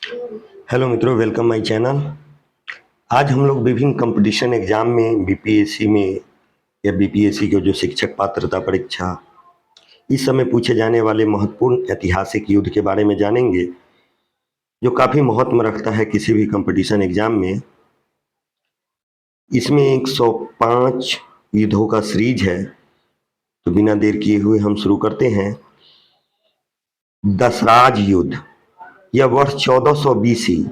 Hello मित्रों, welcome my channel. आज हम लोग विभिन्न कंपटीशन एग्जाम में बीपीएससी में या बीपीएससी के जो शिक्षक पात्रता परीक्षा इस समय पूछे जाने वाले महत्वपूर्ण ऐतिहासिक युद्ध के बारे में जानेंगे, जो काफ़ी महत्व रखता है किसी भी कंपटीशन एग्जाम में। इसमें 105 युद्धों का सीरीज है, तो बिना देर किए हुए हम शुरू करते हैं। दसराज युद्ध, यह वर्ष 1400 बीसी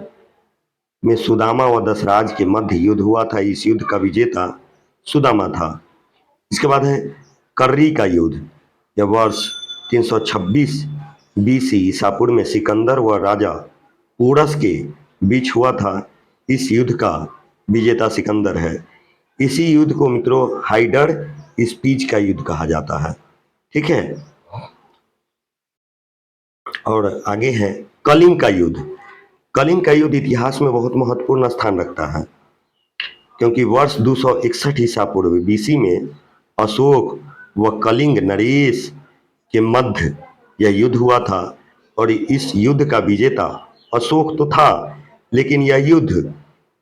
में सुदामा व दसराज के मध्य युद्ध हुआ था। इस युद्ध का विजेता सुदामा था। इसके बाद है कर्री का युद्ध, यह वर्ष 326 बीसी ईसापुर में सिकंदर व राजा पोरस के बीच हुआ था। इस युद्ध का विजेता सिकंदर है। इसी युद्ध को मित्रों हाइडर स्पीच का युद्ध कहा जाता है। ठीक है। और आगे है कलिंग का युद्ध। कलिंग का युद्ध इतिहास में बहुत महत्वपूर्ण स्थान रखता है, क्योंकि वर्ष 261 ईसा पूर्व बीसी में अशोक व कलिंग नरेश के मध्य यह युद्ध हुआ था। और इस युद्ध का विजेता अशोक तो था, लेकिन यह युद्ध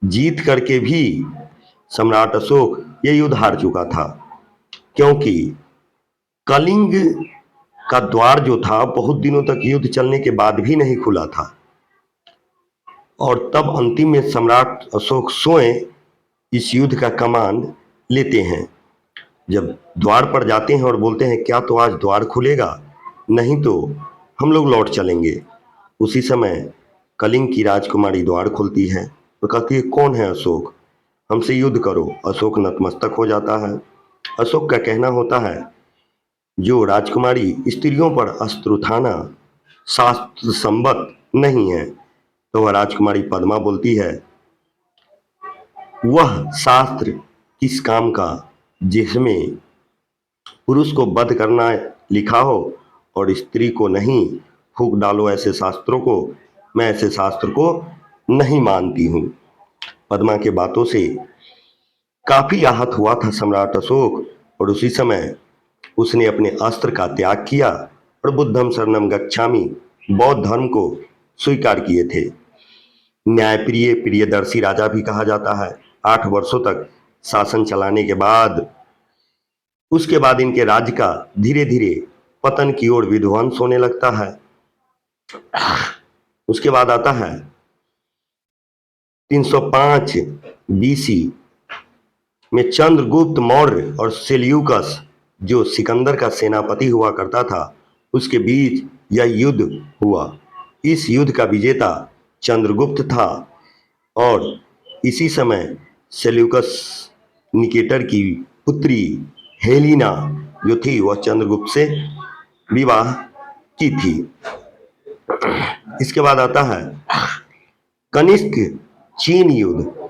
जीत करके भी सम्राट अशोक यह युद्ध हार चुका था, क्योंकि कलिंग का द्वार जो था बहुत दिनों तक युद्ध चलने के बाद भी नहीं खुला था। और तब अंतिम में सम्राट अशोक स्वयं इस युद्ध का कमान लेते हैं। जब द्वार पर जाते हैं और बोलते हैं क्या तो आज द्वार खुलेगा, नहीं तो हम लोग लौट चलेंगे। उसी समय कलिंग की राजकुमारी द्वार खुलती है तो कहती है कौन है अशोक, हमसे युद्ध करो। अशोक नतमस्तक हो जाता है। अशोक का कहना होता है जो राजकुमारी स्त्रियों पर अस्त्र उठाना शास्त्र सम्मत नहीं है। तो वह राजकुमारी पद्मा बोलती है वह शास्त्र किस काम का जिसमें पुरुष को वध करना लिखा हो और स्त्री को नहीं। फूंक डालो ऐसे शास्त्रों को, मैं ऐसे शास्त्र को नहीं मानती हूँ। पद्मा के बातों से काफी आहत हुआ था सम्राट अशोक, और उसी समय उसने अपने अस्त्र का त्याग किया और बुद्धम शरणम गच्छामि बौद्ध धर्म को स्वीकार किए थे। न्यायप्रिय प्रियदर्शी राजा भी कहा जाता है। 8 वर्षों तक शासन चलाने के बाद उसके बाद इनके राज्य का धीरे धीरे पतन की ओर विध्वंस होने लगता है। उसके बाद आता है 305 बीसी में चंद्रगुप्त मौर्य और सेल्यूकस जो सिकंदर का सेनापति हुआ करता था, उसके बीच यह युद्ध हुआ। इस युद्ध का विजेता चंद्रगुप्त था, और इसी समय सेल्यूकस निकेटर की पुत्री हेलिना जो थी वह चंद्रगुप्त से विवाह की थी। इसके बाद आता है कनिष्क चीन युद्ध।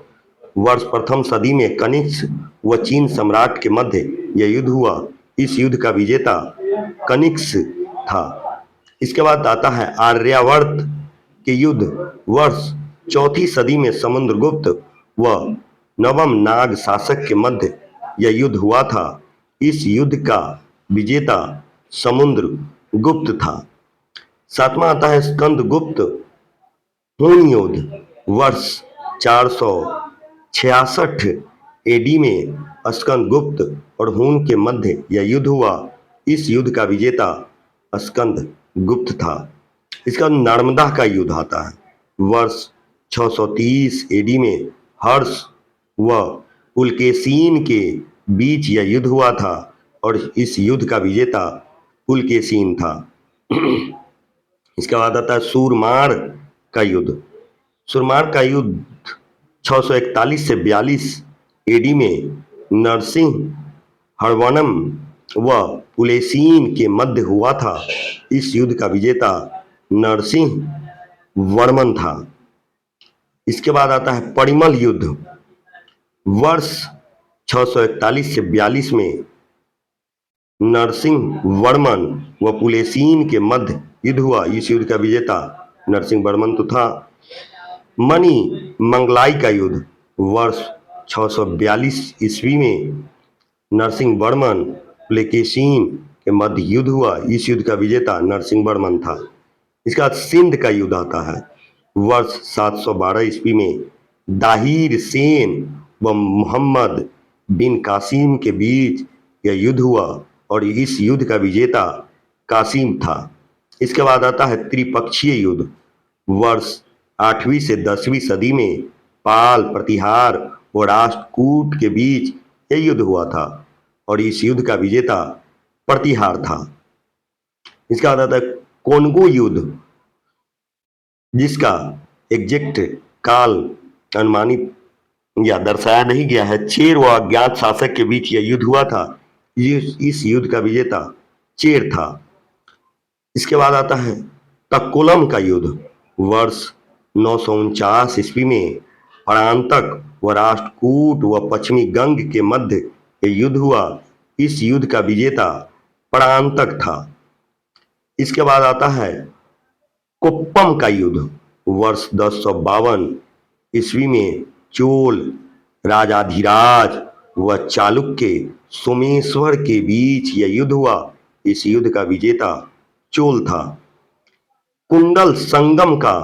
वर्ष प्रथम सदी में कनिष्क व चीन सम्राट के मध्य यह युद्ध हुआ। इस युद्ध का विजेता कनिष्क था। इसके बाद आता है आर्यावर्त के युद्ध। वर्ष 4वीं सदी में समुद्रगुप्त व नवम नाग शासक के मध्य यह युद्ध हुआ था। इस युद्ध का विजेता समुद्रगुप्त था। सातवां आता है स्कंदगुप्त हून युद्ध। वर्ष 466 एडी में स्कंदगुप्त और हून के मध्य यह युद्ध हुआ। इस युद्ध का विजेता स्कंदगुप्त था। इसका नर्मदा का युद्ध आता है। वर्ष 630 एडी में हर्ष व पुलकेशीन के बीच यह युद्ध हुआ था, और इस युद्ध का विजेता पुलकेशीन था। इसके बाद आता है सूरमार का युद्ध। सूरमार का युद्ध 641 से 42 एडी में नरसिंह हरवनम व पुलेसीन के मध्य हुआ था। इस युद्ध का विजेता नरसिंह वर्मन था। इसके बाद आता है परिमल युद्ध। वर्ष 641 से 42 में नरसिंह वर्मन व पुलेसीन के मध्य युद्ध हुआ। इस युद्ध का विजेता नरसिंह वर्मन तो था। मणि मंगलाई का युद्ध। वर्ष 642 ईस्वी में नरसिंह वर्मन पुलकेशीन के मध्य युद्ध हुआ। इस युद्ध का विजेता नरसिंह वर्मन था। इसके बाद सिंध का युद्ध आता है। वर्ष 712 ईस्वी में दाहिर सेन व मोहम्मद बिन कासिम के बीच यह युद्ध हुआ और इस युद्ध का विजेता कासिम था। इसके बाद आता है त्रिपक्षीय युद्ध। वर्ष 8वीं से 10वीं सदी में पाल, प्रतिहार और राष्ट्रकूट के बीच यह युद्ध हुआ था और इस युद्ध का विजेता प्रतिहार था। इसका बाद आता है कोंगो युद्ध, जिसका एग्जैक्ट काल अनुमानित या दर्शाया नहीं गया है। चेर व अज्ञात शासक के बीच यह युद्ध हुआ था। इस युद्ध का विजेता चेर था। इसके बाद आता है तक्कोलम का युद्ध। वर्ष 949 ईस्वी में प्रांतक व राष्ट्रकूट व पश्चिमी गंग के मध्य यह युद्ध हुआ। इस युद्ध का विजेता प्रांतक था। इसके बाद आता है कुप्पम का युद्ध। वर्ष 1052 ईस्वी में चोल राजाधिराज व चालुक्य सोमेश्वर के बीच यह युद्ध हुआ। इस युद्ध का विजेता चोल था। कुंडल संगम का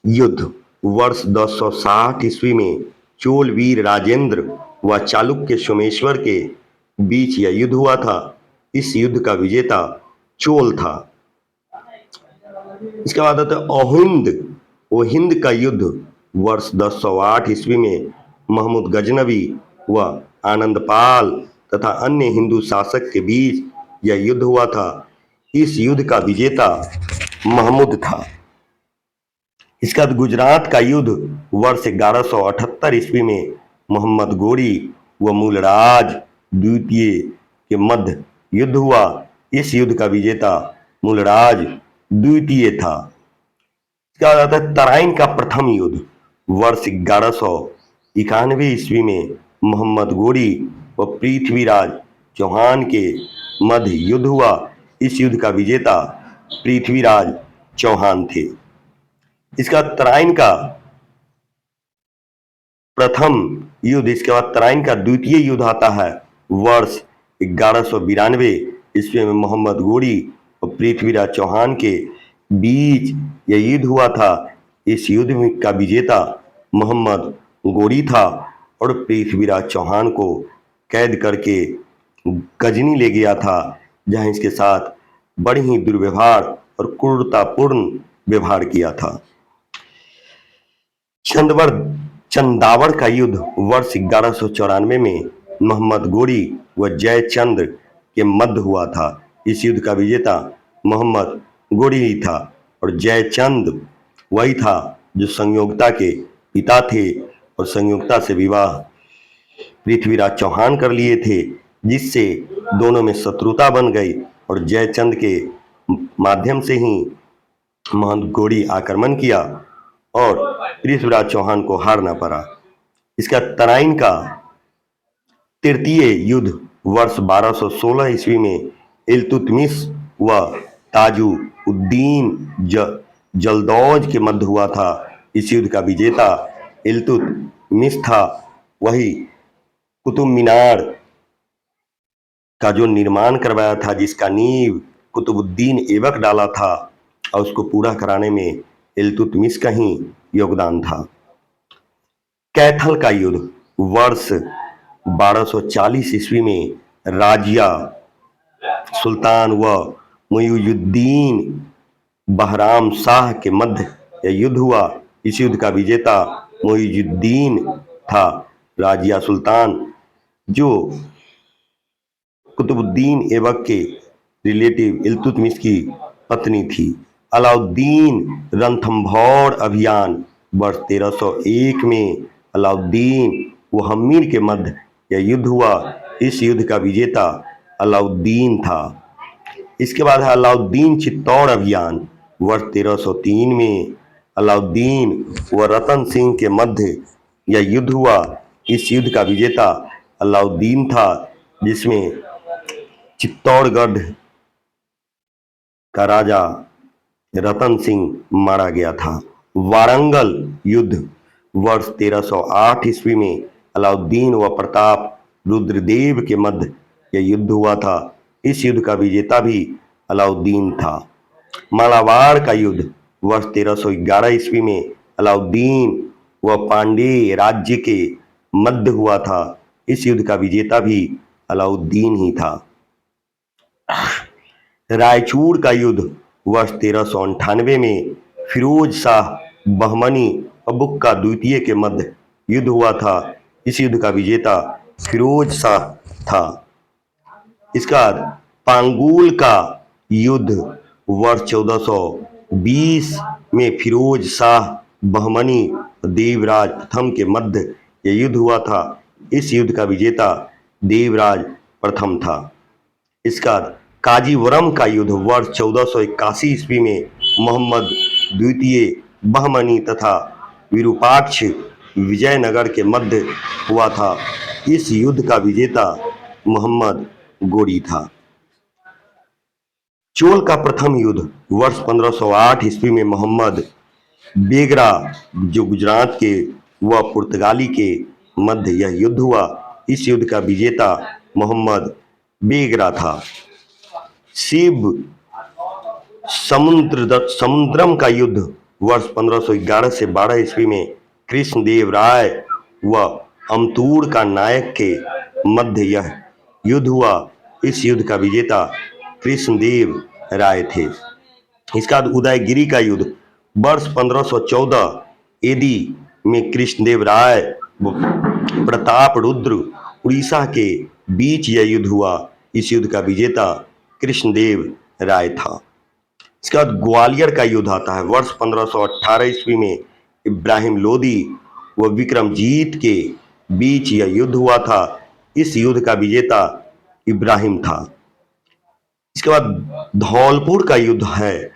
युद्ध। वर्ष 1060 ईस्वी में चोल वीर राजेंद्र व चालुक्य सोमेश्वर के बीच यह युद्ध हुआ था। इस युद्ध का विजेता चोल था। इसके बाद आता है ओहिंद का युद्ध। वर्ष 1008 ईस्वी में महमूद गजनवी व आनंदपाल तथा अन्य हिंदू शासक के बीच यह युद्ध हुआ था। इस युद्ध का विजेता महमूद था। इसका गुजरात का युद्ध। वर्ष 1178 ईस्वी में मोहम्मद गोरी व मूलराज द्वितीय के मध्य युद्ध हुआ। इस युद्ध का विजेता मूलराज द्वितीय था। इसका आता है तराइन का प्रथम युद्ध। वर्ष 1191 ईस्वी में मोहम्मद गोरी व पृथ्वीराज चौहान के मध्य युद्ध हुआ। इस युद्ध का विजेता पृथ्वीराज चौहान थे। इसका तराइन का प्रथम युद्ध। इसके बाद तराइन का द्वितीय युद्ध आता है। वर्ष 1192 ईस्वी में मोहम्मद गोरी और पृथ्वीराज चौहान के बीच यह युद्ध हुआ था। इस युद्ध का विजेता मोहम्मद गोरी था और पृथ्वीराज चौहान को कैद करके गजनी ले गया था, जहां इसके साथ बड़ी ही दुर्व्यवहार और क्रूरतापूर्ण व्यवहार किया था। चंदावड़ का युद्ध। वर्ष 1194 में मोहम्मद गोरी व जयचंद्र के मध्य हुआ था। इस युद्ध का विजेता मोहम्मद गोरी ही था और जयचंद वही था जो संयोगता के पिता थे और संयोगता से विवाह पृथ्वीराज चौहान कर लिए थे, जिससे दोनों में शत्रुता बन गई और जयचंद के माध्यम से ही मोहम्मद गोरी आक्रमण किया और पृथ्वीराज चौहान को हारना पड़ा। इसका तराइन का तृतीय युद्ध। वर्ष 1216 ईस्वी में इल्तुतमिश व ताजुउद्दीन जल्दौज के मध्य हुआ था। इस युद्ध का विजेता इल्तुतमिश था। वही कुतुब मीनार का जो निर्माण करवाया था, जिसका नींव कुतुबुद्दीन ऐबक डाला था, और उसको पूरा कराने में इल्तुतमिश का ही योगदान था। कैथल का युद्ध। वर्ष 1240 ईस्वी में राजिया सुल्तान व मुइजुद्दीन बहराम शाह के मध्य यह युद्ध हुआ। इस युद्ध का विजेता मुइजुद्दीन था। राजिया सुल्तान जो कुतुबुद्दीन ऐबक के रिलेटिव इल्तुतमिश की पत्नी थी। अलाउद्दीन रणथंभौर अभियान। वर्ष 1301 में अलाउद्दीन व हम्मीर के मध्य यह युद्ध हुआ। इस युद्ध का विजेता अलाउद्दीन था। इसके बाद है अलाउद्दीन चित्तौड़ अभियान। वर्ष 1303 में अलाउद्दीन व रतन सिंह के मध्य यह युद्ध हुआ। इस युद्ध का विजेता अलाउद्दीन था, जिसमें चित्तौड़गढ़ का राजा रतन सिंह मारा गया था। वारंगल युद्ध। वर्ष 1308 ईस्वी में अलाउद्दीन व प्रताप रुद्रदेव के मध्य यह युद्ध हुआ था। इस युद्ध का विजेता भी अलाउद्दीन था। मालाबार का युद्ध। वर्ष 1311 ईस्वी में अलाउद्दीन व पांड्य राज्य के मध्य हुआ था। इस युद्ध का विजेता भी अलाउद्दीन ही था। रायचूर का युद्ध वर्ष 1398 में फिरोज शाह बहमनी और बुक्का द्वितीय के मध्य युद्ध हुआ था। इस युद्ध का विजेता फिरोज शाह था। इसका पांगुल का युद्ध वर्ष 1420 में फिरोज शाह बहमनी देवराज प्रथम के मध्य यह युद्ध हुआ था। इस युद्ध का विजेता देवराज प्रथम था। इसका काजीवरम का युद्ध वर्ष 1481 ईस्वी में मोहम्मद द्वितीय बहमनी तथा विरूपाक्ष विजयनगर के मध्य हुआ था। इस युद्ध का विजेता मोहम्मद गोरी था। चोल का प्रथम युद्ध वर्ष 1508 ईस्वी में मोहम्मद बेगरा जो गुजरात के व पुर्तगाली के मध्य यह युद्ध हुआ। इस युद्ध का विजेता मोहम्मद बेगरा था। शिव समुद्रम का युद्ध वर्ष 1511 से 12 ईस्वी में कृष्णदेव राय व अमतूर का नायक के मध्य यह युद्ध हुआ। इस युद्ध का विजेता कृष्णदेव राय थे। इसका उदयगिरी का युद्ध वर्ष 1514 एडी में कृष्णदेव राय व प्रताप रुद्र उड़ीसा के बीच यह युद्ध हुआ। इस युद्ध का विजेता कृष्णदेव राय था। इसके बाद ग्वालियर का युद्ध आता है वर्ष 1518 ईस्वी में इब्राहिम लोदी व विक्रमजीत के बीच यह युद्ध हुआ था। इस युद्ध का विजेता इब्राहिम था। इसके बाद धौलपुर का युद्ध है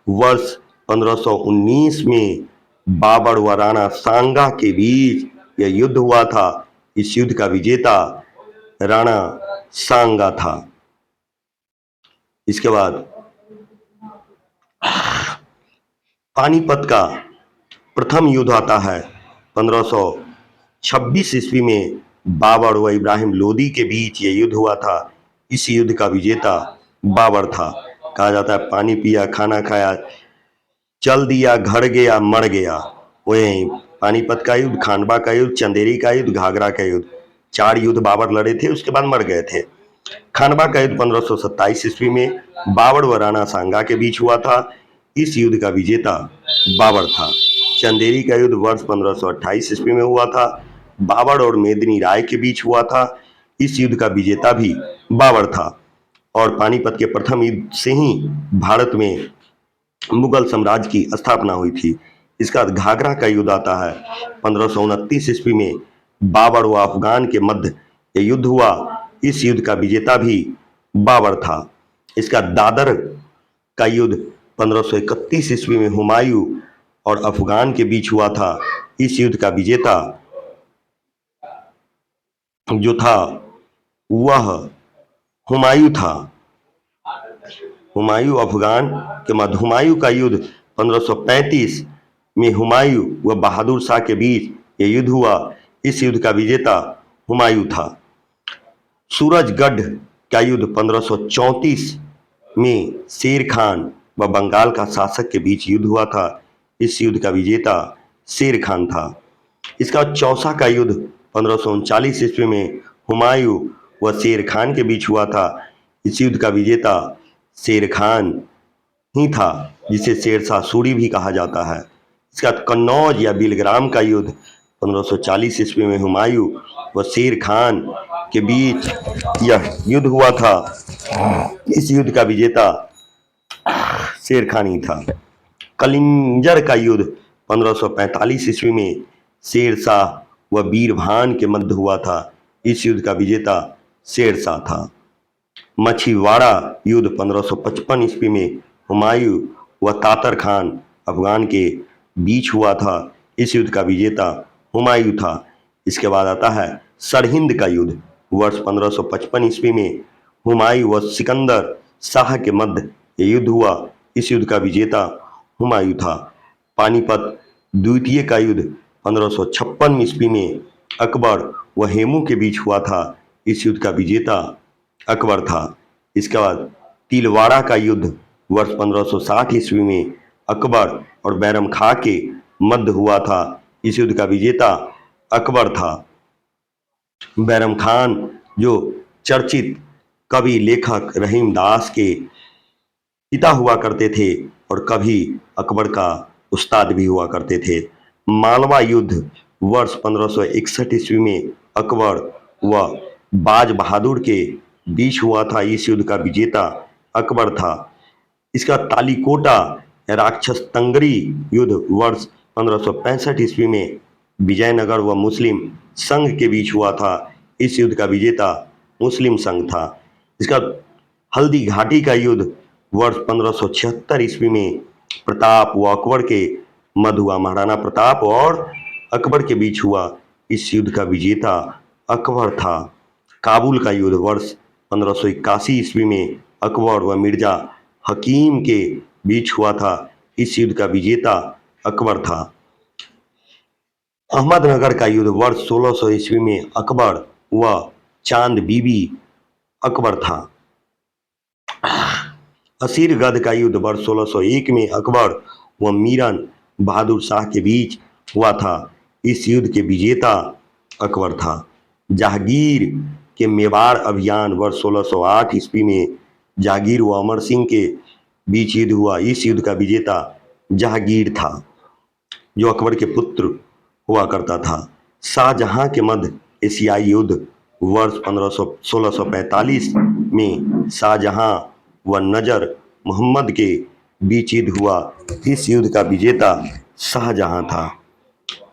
वर्ष 1519 में बाबर व राणा सांगा के बीच यह युद्ध हुआ था। इस युद्ध का विजेता राणा सांगा था। इसके बाद पानीपत का प्रथम युद्ध आता है 1526 ईस्वी में बाबर व इब्राहिम लोदी के बीच यह युद्ध हुआ था। इस युद्ध का विजेता बाबर था। कहा जाता है पानी पिया खाना खाया चल दिया घर गया मर गया। वही पानीपत का युद्ध, खानवा का युद्ध, चंदेरी का युद्ध, घाघरा का युद्ध, 4 युद्ध बाबर लड़े थे, उसके बाद मर गए थे। खानवा का युद्ध 1527 ईस्वी में बाबर व राणा सांगा के बीच हुआ था। इस युद्ध का विजेता बाबर था। चंदेरी का युद्ध वर्ष 1528 ईस्वी में हुआ था। बाबर और मेदिनी राय के बीच हुआ था। इस युद्ध का विजेता भी बाबर था। और पानीपत के प्रथम युद्ध से ही भारत में मुगल साम्राज्य की स्थापना हुई थी। इसका घाघरा का युद्ध आता है 1529 ईस्वी में बाबर व अफगान के मध्य यह युद्ध हुआ। इस युद्ध का विजेता भी बाबर था। इसका दादर का युद्ध 1531 ईस्वी में हुमायूं और अफगान के बीच हुआ था। इस युद्ध का विजेता जो था वह हुमायूं था। हुमायूं अफगान के मध्य हुमायूं का युद्ध 1535 में हुमायूं व बहादुर शाह के बीच यह युद्ध हुआ। इस युद्ध का विजेता हुमायूं था। सूरजगढ़ का युद्ध 1534 में शेर खान व बंगाल का शासक के बीच युद्ध हुआ था। इस युद्ध का विजेता शेर खान था। इसका चौसा का युद्ध 1539 ईस्वी में हुमायूं व शेर खान के बीच हुआ था। इस युद्ध का विजेता शेर खान ही था, जिसे शेरशाह सूरी भी कहा जाता है। इसका कन्नौज या बिलग्राम का युद्ध 1540 ईस्वी में हुमायूं व शेर खान के बीच यह युद्ध हुआ था। इस युद्ध का विजेता शेर खान ही था। कलिंजर का युद्ध 1545 ईस्वी में शेरशाह व बीरभान के मध्य हुआ था। इस युद्ध का विजेता शेरशाह था। मछीवाड़ा युद्ध 1555 ईस्वी में हुमायूं व तातर खान अफगान के बीच हुआ था। इस युद्ध का विजेता हुमायूं था। इसके बाद आता है सरहिंद का युद्ध वर्ष 1555 ईस्वी में हुमायूं व सिकंदर शाह के मध्य यह युद्ध हुआ। इस युद्ध का विजेता हुमायूं था। पानीपत द्वितीय का युद्ध 1556 ईस्वी में अकबर व हेमू के बीच हुआ था। इस युद्ध का विजेता अकबर था। इसके बाद तिलवाड़ा का युद्ध वर्ष 1560 ईस्वी में अकबर और बैरम खां के मध्य हुआ था। इस युद्ध का विजेता अकबर था। बैरम खान जो चर्चित कवि लेखक रहीम दास के पिता हुआ करते थे और कभी अकबर का उस्ताद भी हुआ करते थे। मालवा युद्ध वर्ष 1561 ईस्वी में अकबर व बाज बहादुर के बीच हुआ था। इस युद्ध का विजेता अकबर था। इसका तालीकोटा राक्षस तंगरी युद्ध वर्ष 1565 ईस्वी में विजयनगर व मुस्लिम संघ के बीच हुआ था। इस युद्ध का विजेता मुस्लिम संघ था। इसका हल्दी घाटी का युद्ध वर्ष 1576 ईस्वी में प्रताप व अकबर के मध्य हुआ। महाराणा प्रताप और अकबर के बीच हुआ। इस युद्ध का विजेता अकबर था। काबुल का युद्ध वर्ष 1581 ईस्वी में अकबर व मिर्जा हकीम के बीच हुआ था। इस युद्ध का विजेता अकबर था। अहमदनगर का युद्ध वर्ष 1600 ईस्वी में अकबर व चांद बीबी अकबर था। असीरगढ़ का युद्ध वर्ष 1601 में अकबर व मीरन बहादुर शाह के बीच हुआ था। इस युद्ध के विजेता अकबर था। जहांगीर के मेवाड़ अभियान वर्ष 1608 ईस्वी में जहांगीर व अमर सिंह के बीच युद्ध हुआ। इस युद्ध का विजेता जहांगीर था, जो अकबर के पुत्र हुआ करता था। शाहजहां के मध्य एशियाई युद्ध वर्ष 1645 में शाहजहां व नजर मोहम्मद के बीच युद्ध हुआ। इस युद्ध का विजेता शाहजहां था।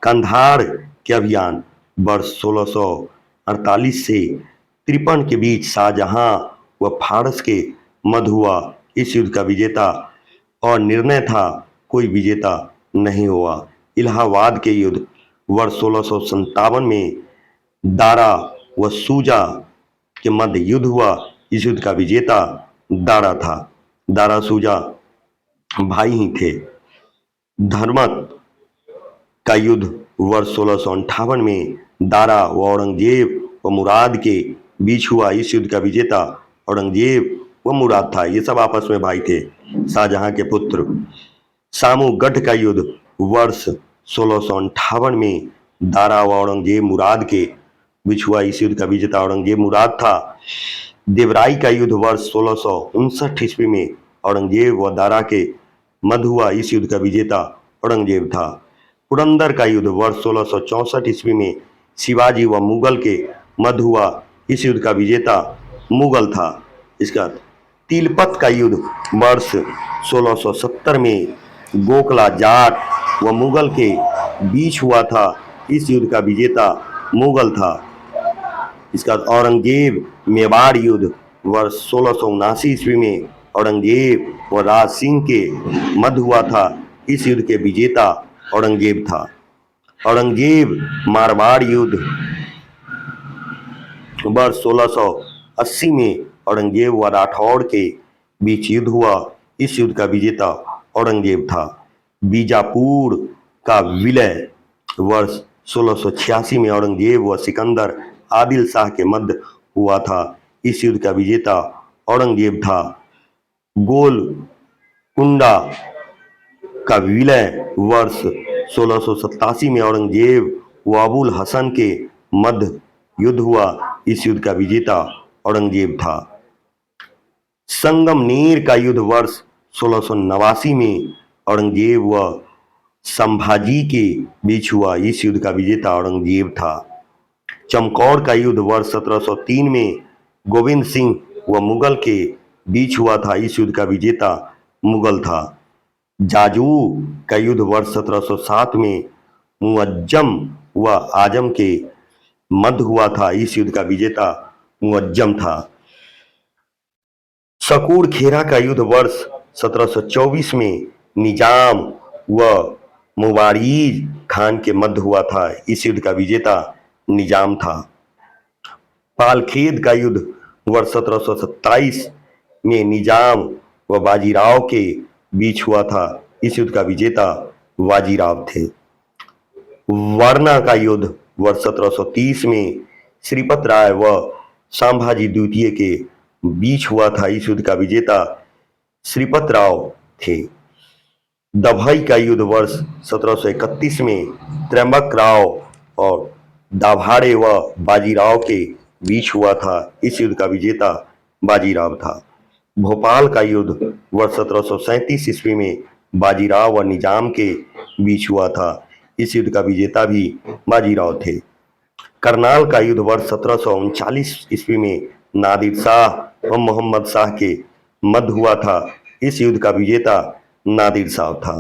कंधार के अभियान वर्ष 1648 से 53 के बीच शाहजहां व फारस के मध्य हुआ। इस युद्ध का विजेता और निर्णय था, कोई विजेता नहीं हुआ। इलाहाबाद के युद्ध वर्ष 1657 में दारा व सूजा के मध्य युद्ध हुआ। इस युद्ध का विजेता दारा था। दारा सूजा भाई ही थे। धर्मत का युद्ध वर्ष 1658 में दारा व औरंगजेब व मुराद के बीच हुआ। इस युद्ध का विजेता औरंगजेब व मुराद था। ये सब आपस में भाई थे, शाहजहां के पुत्र। सामूगढ़ का युद्ध वर्ष 1658 में दारा व औरंगजेब मुराद के बीच हुआ। इस युद्ध का विजेता औरंगजेब मुराद था। देवराई का युद्ध वर्ष 1659 ईस्वी में औरंगजेब व दारा के मध्य हुआ। इस युद्ध का विजेता औरंगजेब था। पुरंदर का युद्ध वर्ष 1664 ईस्वी में शिवाजी व मुगल के मध्य हुआ। इस युद्ध का विजेता मुगल था। इसका तिलपत का युद्ध वर्ष 1670 में गोखला जाट व मुगल के बीच हुआ था। इस युद्ध का विजेता मुगल था। इसका औरंगजेब मेवाड़ युद्ध वर्ष 1679 ईस्वी में औरंगजेब व राज सिंह के मध्य हुआ था। इस युद्ध के विजेता औरंगजेब था। औरंगजेब मारवाड़ युद्ध वर्ष 1680 में औरंगजेब व राठौड़ के बीच युद्ध हुआ। इस युद्ध का विजेता औरंगजेब था। बीजापुर का विलय वर्ष 1686 में औरंगजेब व सिकंदर आदिल शाह के मध्य हुआ था। इस युद्ध का विजेता औरंगजेब था। गोलकुंडा का विलय वर्ष 1687 में औरंगजेब व अबुल हसन के मध्य युद्ध हुआ। इस युद्ध का विजेता औरंगजेब था। संगमनेर का युद्ध वर्ष 1689 में औरंगजेब व संभाजी के बीच हुआ। इस युद्ध का विजेता औरंगजेब था। चमकौर का युद्ध वर्ष 1703 में गोविंद सिंह व मुगल के बीच हुआ था। इस युद्ध का विजेता मुगल था। जाजू का युद्ध वर्ष 1707 में मुअज्जम व आजम के मध्य हुआ था। इस युद्ध का विजेता मुअज्जम था। सकूर खेरा का युद्ध वर्ष 1724 में निजाम व मुबारीज खान के मध्य हुआ था। इस युद्ध का विजेता निजाम था। पालखेद का युद्ध वर्ष 1727 में निजाम व बाजीराव के बीच हुआ था। इस युद्ध का विजेता बाजीराव थे। वारणा का युद्ध वर्ष 1730 में श्रीपत राय व संभाजी द्वितीय के बीच हुआ था। इस युद्ध का विजेता श्रीपत राव थे। दभई का युद्ध वर्ष 1731 में त्र्यंबकराव और दाभाडे व बाजीराव के बीच हुआ था। इस युद्ध का विजेता बाजीराव था। भोपाल का युद्ध वर्ष 1737 ईस्वी में बाजीराव व निजाम के बीच हुआ था। इस युद्ध का विजेता भी बाजीराव थे। करनाल का युद्ध वर्ष 1739 ईस्वी में नादिर शाह व मोहम्मद शाह के मध्य हुआ था। इस युद्ध का विजेता नादिर शाह था।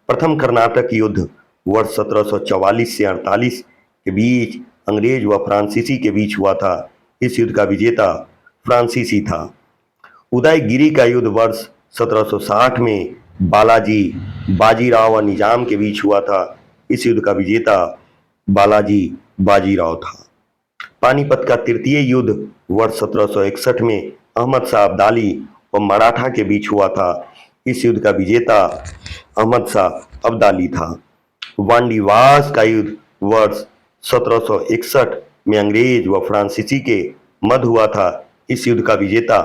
प्रथम कर्नाटक युद्ध वर्ष 1744 से 48 के बीच अंग्रेज व फ्रांसीसी के बीच हुआ था। इस युद्ध का विजेता फ्रांसीसी था। उदयगिरी का युद्ध वर्ष 1760 में बालाजी बाजीराव व निजाम के बीच हुआ था। इस युद्ध का विजेता बालाजी बाजीराव था। पानीपत का तृतीय युद्ध वर्ष 1761 में अहमद शाह अब्दाली व मराठा के बीच हुआ था। इस युद्ध का विजेता अहमद शाह अब्दाली था। वांडीवास का युद्ध वर्ष 1761 में अंग्रेज व फ्रांसीसी के मध्य हुआ था। इस युद्ध का विजेता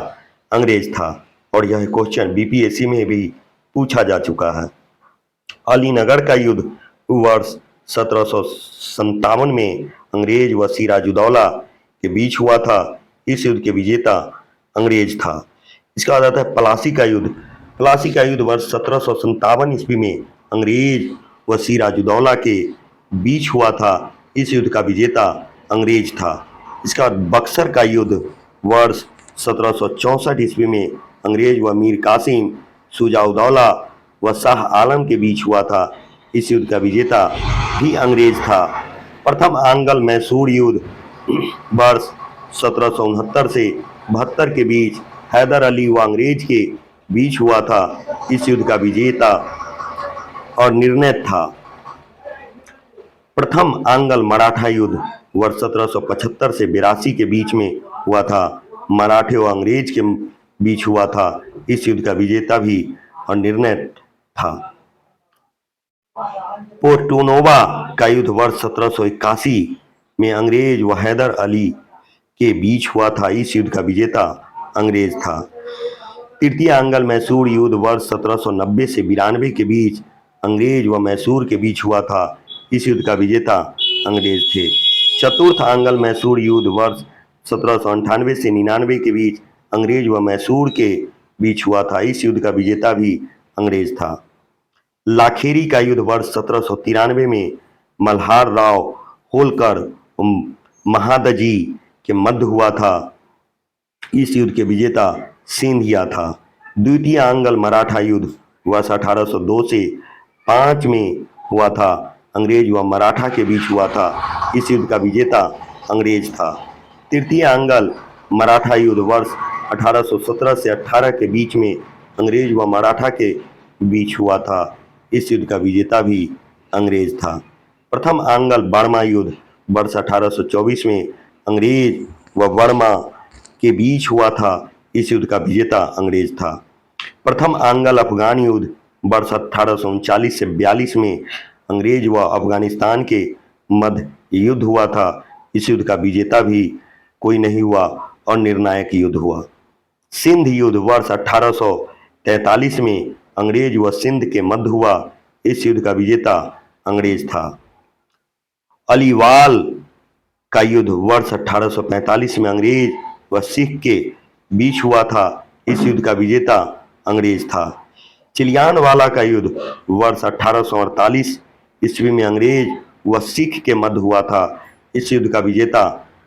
अंग्रेज था और यह क्वेश्चन बीपीएससी में भी पूछा जा चुका है। अलीनगर का युद्ध वर्ष 1757 में अंग्रेज व सिराजुद्दौला के बीच हुआ था। इस युद्ध के विजेता अंग्रेज था। इसका बाद आता है प्लासी का युद्ध। प्लासी का युद्ध वर्ष 1757 ईस्वी में अंग्रेज व सिराजुद्दौला के बीच हुआ था। इस युद्ध का विजेता अंग्रेज था। इसका बाद बक्सर का युद्ध वर्ष 1764 ईस्वी में अंग्रेज व मीर कासिम शुजाउद्दौला व शाह आलम के बीच हुआ था। इस युद्ध का विजेता भी अंग्रेज था। प्रथम आंग्ल मैसूर युद्ध वर्ष 1769 से 72 के बीच हैदर अली व अंग्रेज के बीच हुआ था। इस युद्ध का विजेता और निर्णय था। प्रथम आंग्ल मराठा युद्ध वर्ष 1775 से 82 के बीच में हुआ था। मराठे व अंग्रेज के बीच हुआ था। इस युद्ध का विजेता भी और निर्णय था। पोर्टोनोवा का युद्ध वर्ष 1781 में अंग्रेज व हैदर अली के बीच हुआ था। इस युद्ध का विजेता अंग्रेज था। तृतीय आंग्ल मैसूर युद्ध वर्ष 1790 से 92 के बीच अंग्रेज व मैसूर के बीच हुआ था। इस युद्ध का विजेता अंग्रेज थे। चतुर्थ आंग्ल मैसूर युद्ध वर्ष 1798 से 99 के बीच अंग्रेज व मैसूर के बीच हुआ था। इस युद्ध का विजेता भी अंग्रेज था। लाखेरी का युद्ध वर्ष 1793 में मल्हार राव होलकर महादजी के मध्य हुआ था। इस युद्ध के विजेता सिंधिया था। द्वितीय आंग्ल मराठा युद्ध वर्ष 1802 से 5 में हुआ था। अंग्रेज व मराठा के बीच हुआ था। इस युद्ध का विजेता अंग्रेज था। तृतीय आंग्ल मराठा युद्ध वर्ष 1817 से 18 के बीच में अंग्रेज व मराठा के बीच हुआ था। इस युद्ध का विजेता भी अंग्रेज था। प्रथम आंग्ल बर्मा युद्ध वर्ष 1824 में अंग्रेज व बर्मा के बीच हुआ था। इस युद्ध का विजेता अंग्रेज था। प्रथम आंग्ल अफगान युद्ध वर्ष 1839 से 42 में अंग्रेज व अफगानिस्तान के मध्य युद्ध हुआ था। इस युद्ध का विजेता भी कोई नहीं हुआ और निर्णायक युद्ध हुआ। सिंध युद्ध वर्ष 1843 में अंग्रेज व सिंध के मध्य हुआ। इस युद्ध का विजेता अंग्रेज था। अलीवाल का युद्ध वर्ष 1845 में अंग्रेज व सिख के बीच हुआ था। इस युद्ध का विजेता अंग्रेज था। चिलियानवाला का युद्ध वर्ष 1848 ईस्वी में अंग्रेज व सिख के मध्य हुआ था। इस युद्ध का विजेता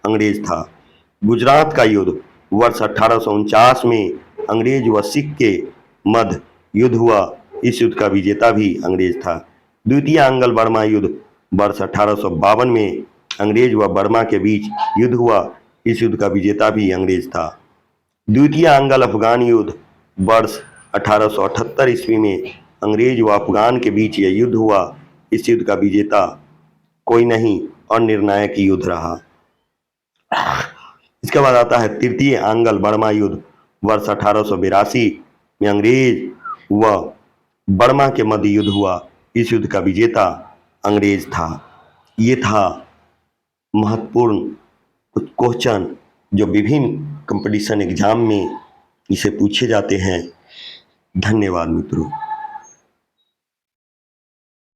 अंग्रेज था। गुजरात का युद्ध वर्ष 1849 में अंग्रेज व सिख के मध्य युद्ध हुआ। इस युद्ध का विजेता भी अंग्रेज था। द्वितीय आंग्ल बर्मा युद्ध वर्ष 1852 में अंग्रेज व बर्मा के बीच युद्ध हुआ। इस युद्ध का विजेता भी अंग्रेज था। द्वितीय आंग्ल अफगान युद्ध वर्ष 1878 ईस्वी में अंग्रेज व अफगान के बीच यह युद्ध हुआ। इस युद्ध का विजेता कोई नहीं और निर्णायक युद्ध रहा। इसके बाद आता है तृतीय आंग्ल बर्मा युद्ध वर्ष 1882 में अंग्रेज व बर्मा के मध्य युद्ध हुआ। इस युद्ध का विजेता अंग्रेज था। ये था महत्वपूर्ण कुछ क्वेश्चन जो विभिन्न कंपटीशन एग्जाम में इसे पूछे जाते हैं। धन्यवाद मित्रों।